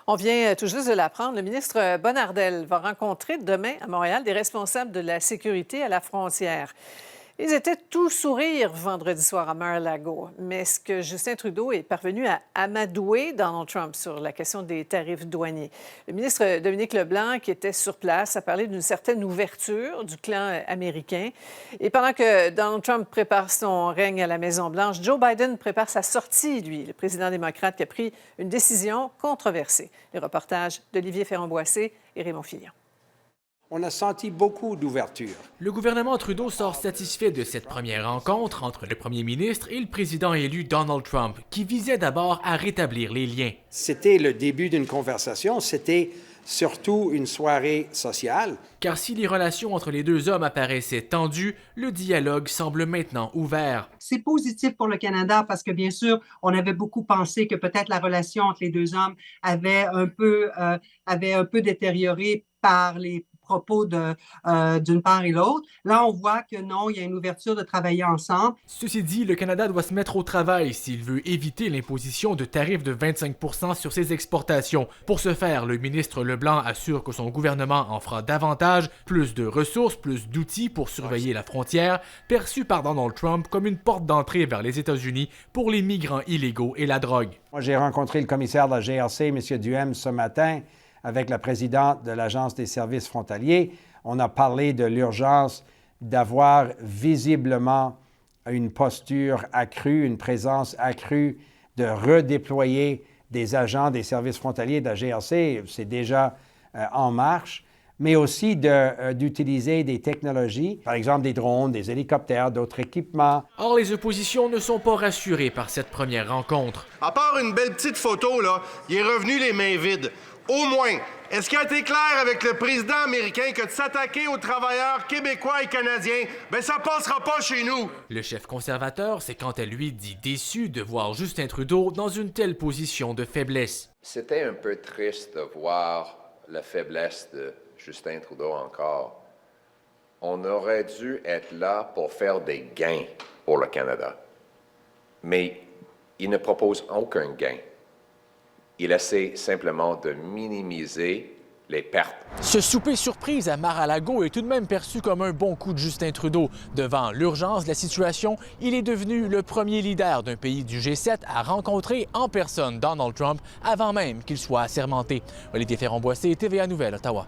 On vient tout juste de l'apprendre. Le ministre Bonnardel va rencontrer demain à Montréal des responsables de la sécurité à la frontière. Ils étaient tout sourire vendredi soir à Mar-a-Lago. Mais est-ce que Justin Trudeau est parvenu à amadouer Donald Trump sur la question des tarifs douaniers? Le ministre Dominique Leblanc, qui était sur place, a parlé d'une certaine ouverture du clan américain. Et pendant que Donald Trump prépare son règne à la Maison-Blanche, Joe Biden prépare sa sortie, lui, le président démocrate qui a pris une décision controversée. Les reportages d'Olivier Ferrand-Boissé et Raymond Fillon. On a senti beaucoup d'ouverture. Le gouvernement Trudeau sort satisfait de cette première rencontre entre le premier ministre et le président élu Donald Trump, qui visait d'abord à rétablir les liens. C'était le début d'une conversation, c'était surtout une soirée sociale. Car si les relations entre les deux hommes apparaissaient tendues, le dialogue semble maintenant ouvert. C'est positif pour le Canada parce que, bien sûr, on avait beaucoup pensé que peut-être la relation entre les deux hommes avait un peu détérioré par les propos d'une part et l'autre. Là, on voit que non, il y a une ouverture de travailler ensemble. Ceci dit, le Canada doit se mettre au travail s'il veut éviter l'imposition de tarifs de 25 % sur ses exportations. Pour ce faire, le ministre Leblanc assure que son gouvernement en fera davantage, plus de ressources, plus d'outils pour surveiller la frontière, perçue par Donald Trump comme une porte d'entrée vers les États-Unis pour les migrants illégaux et la drogue. Moi, j'ai rencontré le commissaire de la GRC, M. Duhem, ce matin, avec la présidente de l'Agence des services frontaliers. On a parlé de l'urgence d'avoir visiblement une posture accrue, une présence accrue, de redéployer des agents des services frontaliers de la GRC. C'est déjà en marche, mais aussi d'utiliser des technologies, par exemple des drones, des hélicoptères, d'autres équipements. Or, les oppositions ne sont pas rassurées par cette première rencontre. À part une belle petite photo, là, il est revenu les mains vides. Au moins, est-ce qu'il a été clair avec le président américain que de s'attaquer aux travailleurs québécois et canadiens, ça passera pas chez nous? Le chef conservateur s'est quant à lui dit déçu de voir Justin Trudeau dans une telle position de faiblesse. C'était un peu triste de voir la faiblesse de Justin Trudeau encore. On aurait dû être là pour faire des gains pour le Canada. Mais il ne propose aucun gain. Il essaie simplement de minimiser les pertes. Ce souper surprise à Mar-a-Lago est tout de même perçu comme un bon coup de Justin Trudeau. Devant l'urgence de la situation, il est devenu le premier leader d'un pays du G7 à rencontrer en personne Donald Trump avant même qu'il soit assermenté. Olivier Ferrand-Boissé, TVA Nouvelles, Ottawa.